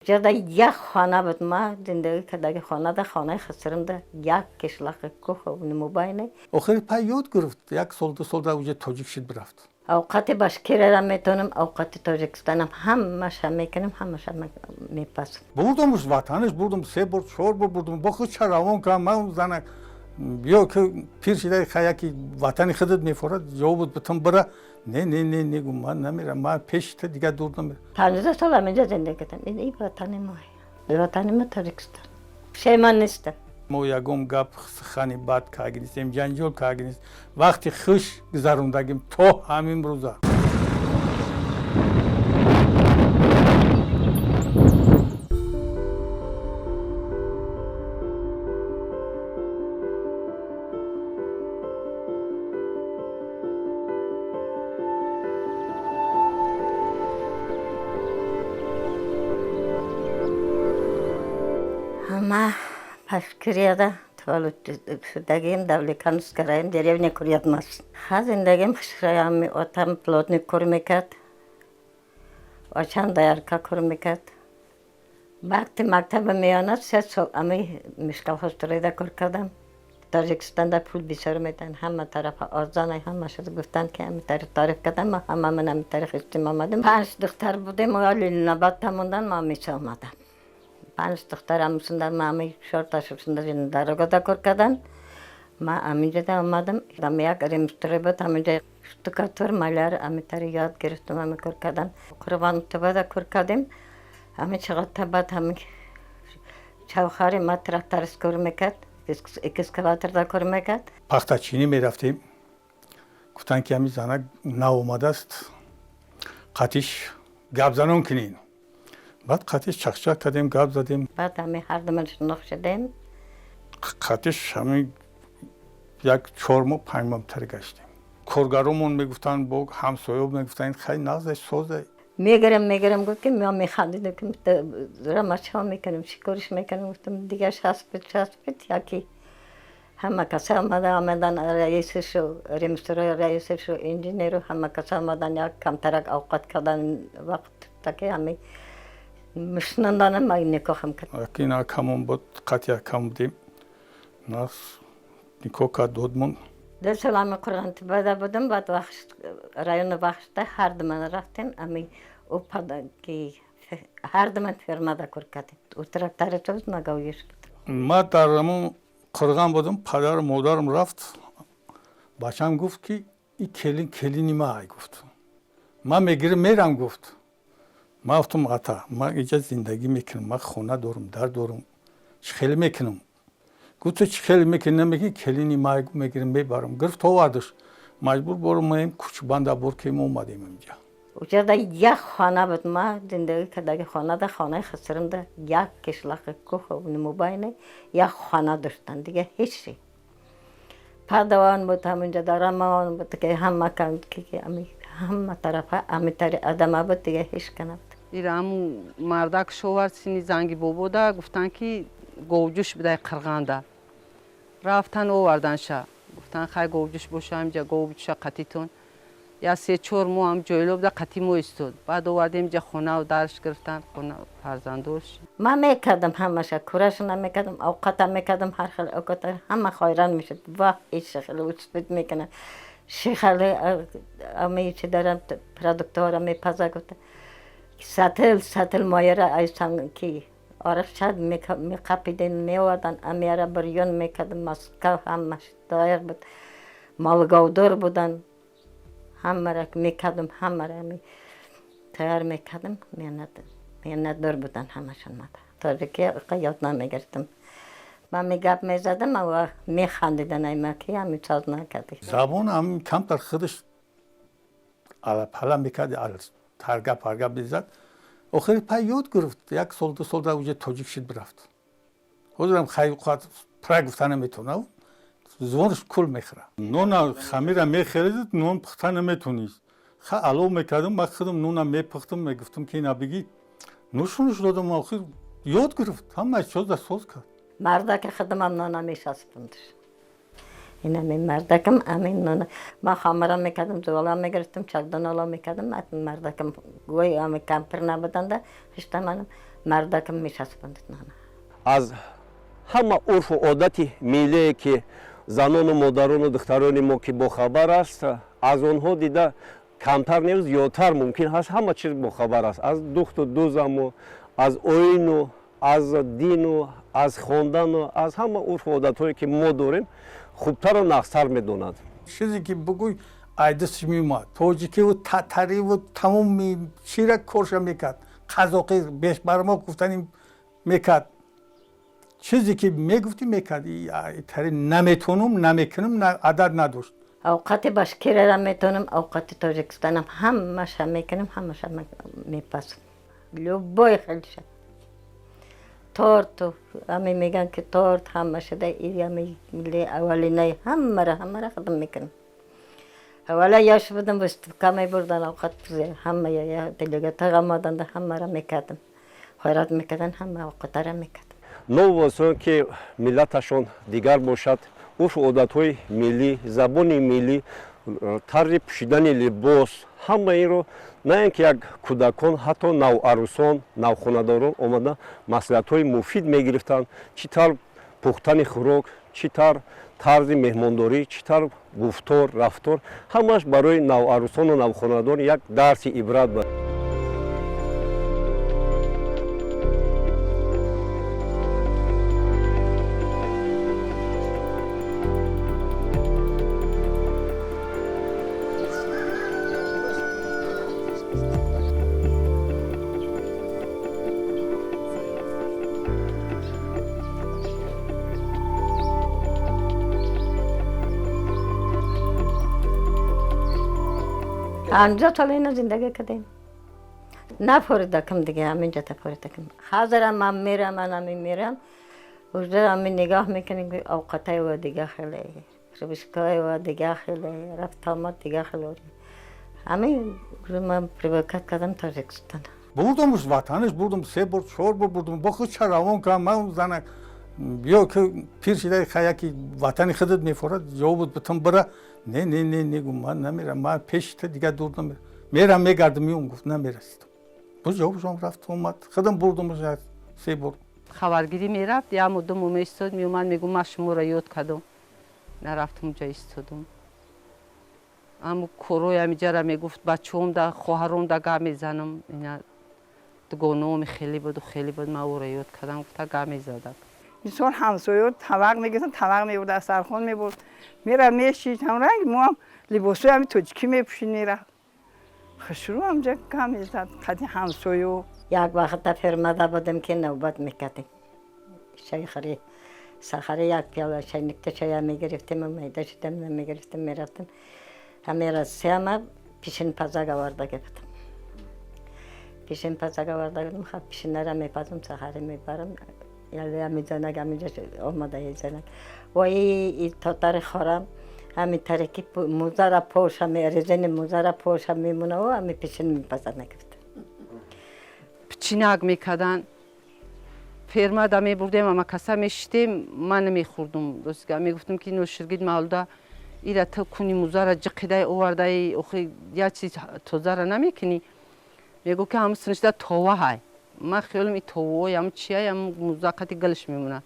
جدا یک خانه بود ما زندگی کردگی خانه ده خانه خسرم ده یک کشلاق کوه و نموباینه آخر پای یاد گرفت یک سال دو سال در اونجا تاجیک شد برفت اوقات باشکره را میتونم اوقات تاجیکستانم همش هم میکنم همش هم میپسم بردمش وطنش بردم 3 بار 4 بار بردم با خود روان کنم من زنک بیا که پیر شده خیلی که وطن خودت میفورد جواب بتم بره نه گم من نمیرم من پیش تا دیگه دور نمیرم 15 سال هم اینجا زندگی کردم این وطن ماه وطن ما تاجیکستان پشیمان نیستم ما یکم گپ خانی بد کردیم نیستیم جنجال کردیم نیست وقتی خوش گذروندگیم تا همین روزا ما пашкирияда шудагим Давлекановская район, деревня Курьятмас. Зиндагим шраям отам плотник кор мекард. Очан даярка кор мекард. Вақти мактаба меонад 3 сол ами мишкалхозтурайда кор кардам. Тоҷикистонда пул бисёр метан, ҳама тарафа озон, ҳамаша гуфтан ки ами тариф кардам, ма ҳама ман ами тарих истим омадам. 5 духтар будем, Лилинобод тамондан ма миша омадам. 5 духтарамсында мами шорташусында жин дарогада кор кардан. Ма аминҷада омадам, ами як ремстрой буд, аминҷа штукатур, маляр, ами тари ёд гирифтам, ами кор кардан. Қурбонтобада кор кардем, ами Чағотобод, ами чавхари ма тракторист кор мекард. Экскаваторда кор мекард. пахтачинӣ мерафтем гуфтанд ки ҳамин занак наомадааст қатиш гап занон кунин баъд қатиш чақчақ кардем гап задем баъд ҳамин ҳардумон шинох шудем қатиш ҳамин як 4 моҳ 5 моҳ тар гаштем коргаромон мегуфтанд бо ҳамсоё мегуфтанд хай нағзаш созай мегирем гуфт ки мо механдидем ки рамачҳо мекунем шикориш мекунем гуфтам дига шаспит яки ҳама каса омадан раисишу ремстрой раисишу инженеру ҳама каса омадан як камтарак овқат кардан вақтта ки ҳами мишнанданам ма никоҳам кард ина камон буд қатия кам будем нас никоҳ кард додмон 2 сол ами Қурбонтобода будам баъд райони Вахшта ҳардумон рафтем ами ӯ ки ҳардумон фермада кор кардем ӯ тракторист буд ма говиш буд ма дар ҳамон қурған будам падару модарам рафт бачам гуфт ки и келини май гуфт ма мегирам мерам гуфт ма гуфтам ата ма инҷа зиндагӣ мекунам ма хона дорам дар дорам чӣ хеле мекунам гуфт ту чӣ хеле мекунӣ намекунӣ келини май мегирам мебарам гирифт овардаш маҷбур борам кӯчбанда бор ки мо омадем инҷа уҷада як хона буд ма зиндагӣ кардаги хонада хонаи хисримда як кишлақи кӯҳ нумубайне як хона доштан дига ҳеҷ чӣ падавон буд ҳаминҷа дарамон буд ки ҳама ҳама тарафа амитари адама буд дига ҳеҷ кана буд ира ҳамун мардак шовард сини занги бобода гуфтанд ки говҷӯш бидай қирғанда рафтан оварданша гуфтанд хай говҷӯш боша ҳаминҷа говҷӯша қатитон я 3-4 моҳ ҳам ҷойлобда қати мо истод баъд овардем инҷа хонаву дарш гирифтанд хона фарзандош ман мекардам ҳамаша курашона мекардам овқата мекардам ҳар хел овқата ҳама хайран мешуд ва ишхеле успид мекунад шихеле ами чи дарам продуктора мепаза гуфта сатил мояра айсан ки орашад меқапиден меовардан амиара бирён мекардам маска ҳамаш даяр буд молговдор будан ҳамара мекардам ҳамара тайёр мекардам меҳнатдор будан ҳамашон тоҷики ёд намегирифтам ман мегап мезадам ва механдидан айма ки ҳамин соз накарди забон ҳамин камтар худаш алапала мекард таргап ҳаргап мезад охири пай ёд гирифт як сол ду сол дар уҷа тоҷик шуд бирафт ҳозирам хайқат пра гуфта наметавонад зубонаш кул мехӯрад нона хамира мехӯред нон пухта наметавонист ха алов мекардам ма худам нона мепухтам мегуфтам ки ина бигӣ нӯшонаш додам охир ёд гирифт ҳамаи чоза соз кард мардаки худамам нона мешаспондаш инами мардакам амин нона ма хамира мекардам зувола мегирифтам чагдон оло мекардам мардакам гӯй ами кампир набуданда ҳиштаманам мардакам мешаспандид нана. аз ҳама урфу одати миллие ки занону модарону духтарони мо ки бохабар аст, аз онҳо дида камтар не зиёдтар мумкин ҳаст ҳама чиз бохабар аст. аз духту дузаму, аз оину, аз дину, аз хондану, аз ҳама урфу одатҳое ки мо дорем хубтару нақстар медонад. чизе ки бугӯй айдисш меомад тоҷикиву татариву тамоми чира корша мекард қазоқӣ бешбармо гуфтани мекард чизе ки мегуфтӣ мекард тари наметонам намекунам адад надошт. Овқати Башкирия метонам, овқати Тоҷикистанам ҳамаша мекунам, ҳамаша мепасам. Любой хелша. Торту, ами меган ки торт ҳамаша да ами милли аввалинаи ҳамара хидм мекунам. Аввала ёш будам выставка мебурдан овқат ҳама делега тағамаданда ҳамара мекардам. Хойрат мекардан ҳама овқатара мекардам. новосон ки миллаташон дигар бошад, урфу одатҳои миллӣ, забони миллӣ, тарзи пӯшидани либос, ҳама инро на ин ки як кӯдакон, ҳатто навъарусон, навхонадорон омада маслиҳатҳои муфид мегирифтанд, чӣ тавр пухтани хӯрок, чӣ тавр тарзи меҳмондорӣ, чӣ тавр гуфтор, рафтор, ҳамааш барои навъарусону навхонадорон як дарси ибрат буд. پنجاه سال اینا زندگی کردیم نپریدم دیگه همینجا تپریدم حاضرم من میرم وجود همین نگاه میکنیم که اوقاتای و دیگه خیلی روشکای و دیگه خیلی رفت آمد دیگه خیلی همین من پریوکت کردم تاجیکستان бурдамш ватанаш бурдам 3 бор 4 бор бурдам бо худ чаравон кам ман занак биё ки пир шидаи хаяки ватани худат мефорад ҷо буд бутам бара не гум ман намерам ман пешта дига дур намерам мерам мегардам меом гуфт намерастам бо ҷобшон рафт омад худам бурдамш 3 бор хабаргирӣ мерафт як муддум меистод меомад мегӯ ман шуморо ёд кардам нарафтам онҷа истодам аму корои амиҷара мегуфт бачаҳом да хоҳаром да гап мезанам ина дугонаоми хеле буду ман ӯро ёд кардам гуфта гап мезадак бисёр ҳамсоё тавақ мегирифтанд тавақ мебурд дастархон мебурд мера мешид ҳамранг мо ҳам либосои ҳами тоҷикӣ мепӯшид мерафт хушрӯ ҳамҷа гап мезад қади ҳамсоё як вақта фермада будем ки навбат мекардем шайхари сахари як пиёла чай никта чая мегирифтем майда шидам намегирифтем мерафтем ҳамера сеама пишинпазак оварда гирифтем пишинпазак оварда гирифтем хаб пишинара мепазам сахари мебарам яли амиҷанак амиҷа омада езанак вои тотари хорам ҳами тареки музара поша резини музара поша мемунав ҳами пишин мепаза мегирифтем пичинак мекарданд фермада мебурдем ама каса мешидем ман намехӯрдум мегуфтам ки нӯширгид маҳалда ира ту куни музара ҷиқидай овардаи охи як чиз тозара намекунӣ мегӯ ки ҳаму синишда това ҳай ман хиёлам и товаи ҳам чия ҳам музақати галиш мемонад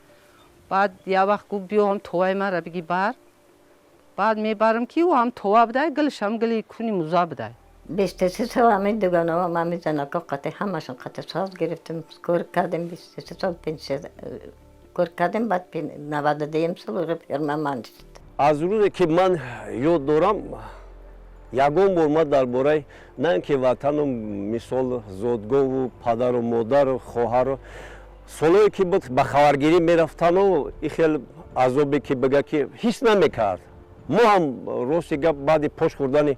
баъд як вақт гуфт биё ҳам товаи манро биги бар баъд мебарам ки ҳам това будай галиш ҳам гали куни муза будай 23 сал ҳамин дугонаҳом ҳамин занако қати ҳамашон қати соз гирифтем кор кардем 23 сал пенсия кор кардем баъд 92 сал уже ферма ман шуд аз рӯзе ки ман ёд дорам ягон бор ма дар бораи на ин ки ватану мисол зодгову падару модару хоҳару солое ки буд ба хабаргирӣ мерафтану и хел азобе ки бага ки ҳис намекард мо ҳам рости гап баъди пош хӯрдани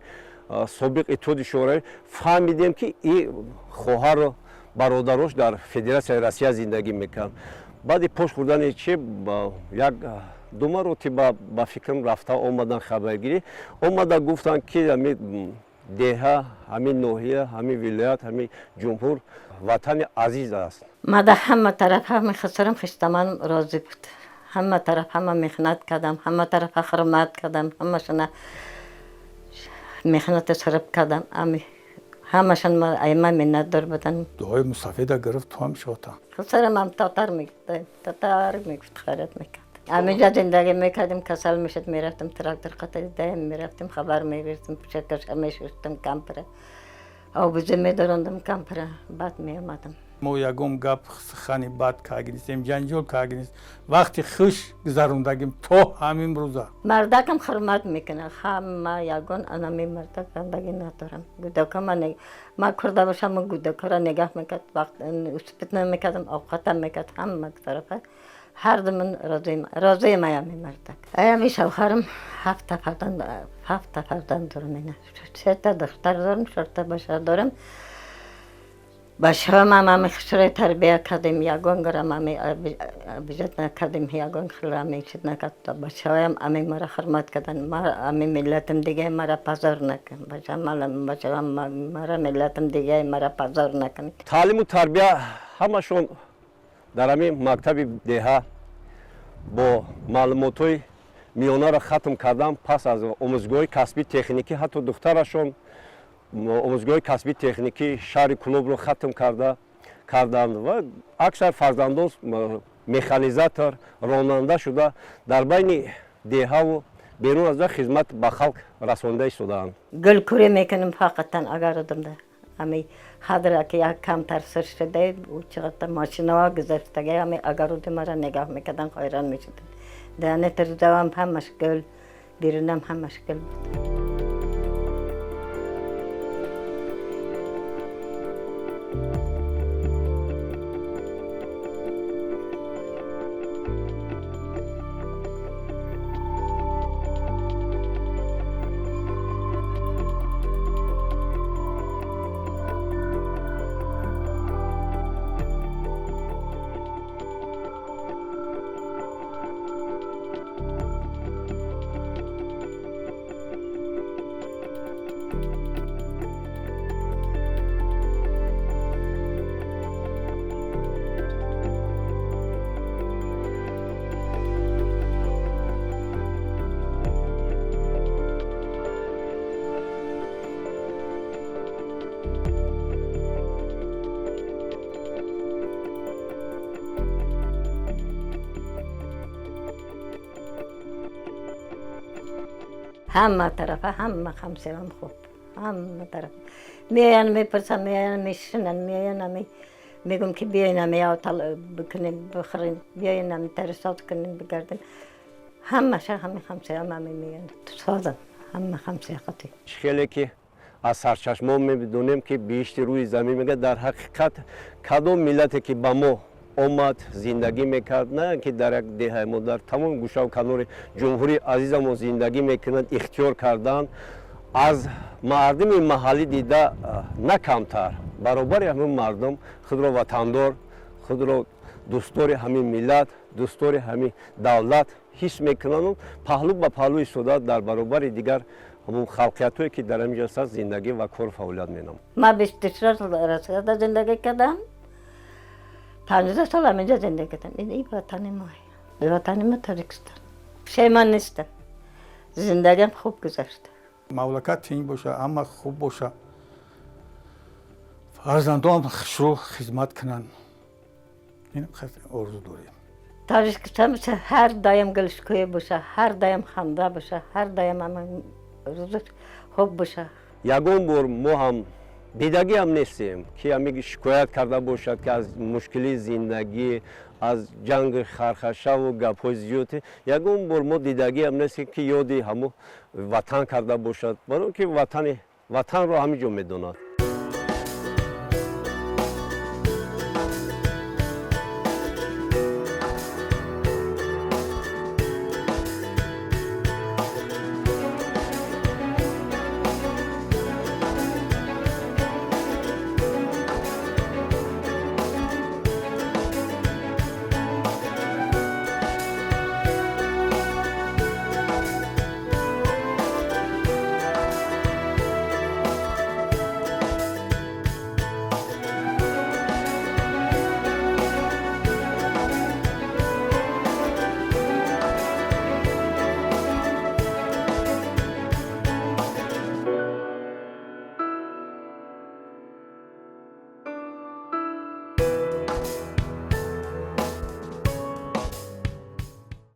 собиқ иттиҳоди шӯравӣ фаҳмидем ки и хоҳару бародарош дар федератсияи россия зиндагӣ мекарданд баъди пош хӯрдани чи як ду мароти ба фикрам рафта омадан хабаргирӣ омада гуфтанд ки ҳамин деҳа ҳамин ноҳия ҳамин вилоят ҳамин ҷумҳур ватани азиз аст мада ҳама тараф ҳама хисарам хиштаманам розӣ буд ҳама тараф ҳама меҳнат кардам ҳама тарафа хурмат кардам ҳамашона меҳнати сарф кардам ами همشان ما ایما منت دار بودن. دعای مسافده گرفت تو هم شوتا. خسرم هم تاتار میگفتن، تاتار میگفت خیرت میکرد. همینجا زندگی میکردیم کسل میشد میرفتم تراکتور قطعی دایم میرفتم خبر میگرفتم شکرش میشستم کمپره. او بزه میدارندم کمپره بعد میامدم. ما یکم گپ خانی بد کاغنیستیم جنجال کاغنیست وقتی خوش گذروندگیم تو همین روزا. مردکم خرمت میکنه همه یگان انمی مردک زندگی ندارم. گودکم ما کرده باشم من گودک را نگاه میکرد وقت اسپیت نمیکردم اوقاتم میکرد همه طرفه. هر دمون راضی میامی مردک. ایامی شوهرم 7 فرزند دارم اینه. 3 تا دختر دارم 4 تا بچه دارم. بچه هم خسره تربیت کردیم یگان گرم بیشتر نکردیم یگان خیلی میشد نکرد بچه هم مرا حرمت کردن ملتم دیگه مرا پذیر نکن بچه هم مرا ملتم دیگه مرا پذیر نکن. تعلیم و تربیت همشون در همین مکتب دهه با معلومات‌های میانه را ختم کردم. پس از آموزگاه کسبی تکنیکی حتی دخترشون آموزگاه کسبی تکنیکی شهر کلوب رو ختم کردند و اکثر فرزندان مکانیزاتور راننده شده در بین دهه و بیرون از خدمت به خلق رسانده شدند. گل کوری میکنم فقط اگر دم امی حاضر که یک کم ترسر شده و چقدر ماشینا گذشته امی اگر دم مرا نگاه میکردن حیران میشدن. دانه تر دوام هم مشکل بیرونم هم مشکل بود. همه طرف همه همسرم خوب همه طرف میان میپرسم میان میشنن میان میگم که بیاین یا طلب بکنین بخورین بیاین ترسات کنین بگردین همه همسرم میان سازم همه همسرقتی. خیلی که از سرچشمه میدونیم که بیشتر روی زمین میگه در حقیقت کدام ملتی که با ما آمد زندگی میکرد نه که در یک دهه ما در تمام گوشه و کنار جمهوری عزیزمون زندگی میکنند اختیار کردند از مردم محلی دیده نه کمتر برابر همین مردم خود را وطندار خود را دوستدار همین ملت دوستدار همین دولت حس میکنند پهلو به پهلو ایستاده در برابر دیگر همون خلقیتایی که در اینجا هست زندگی و کار فعالیت میکنم. ما 24 سال زندگی کردم 15 سال همینجا زندگی کردم. این وطن ماه وطن ما تاریکستان پشیمان نیستم زندگیم خوب گذشته. مملکت تنگ باشه اما خوب باشه فرزندان شروع خدمت کنن این آرزو داریم. تاریکستان هر دایم گلشکوی باشه هر دایم خنده باشه هر دایم روز خوب باشه. یگان بار ما هم دیدگی هم نیستیم که همیشه شکایت کرده باشد که از مشکلی زندگی از جنگ خرخشه و گپ‌های زیاد یگان بار ما دیدگی هم نیستیم که یادی همو وطن کرده باشد برای که وطن رو همینجا میدوند.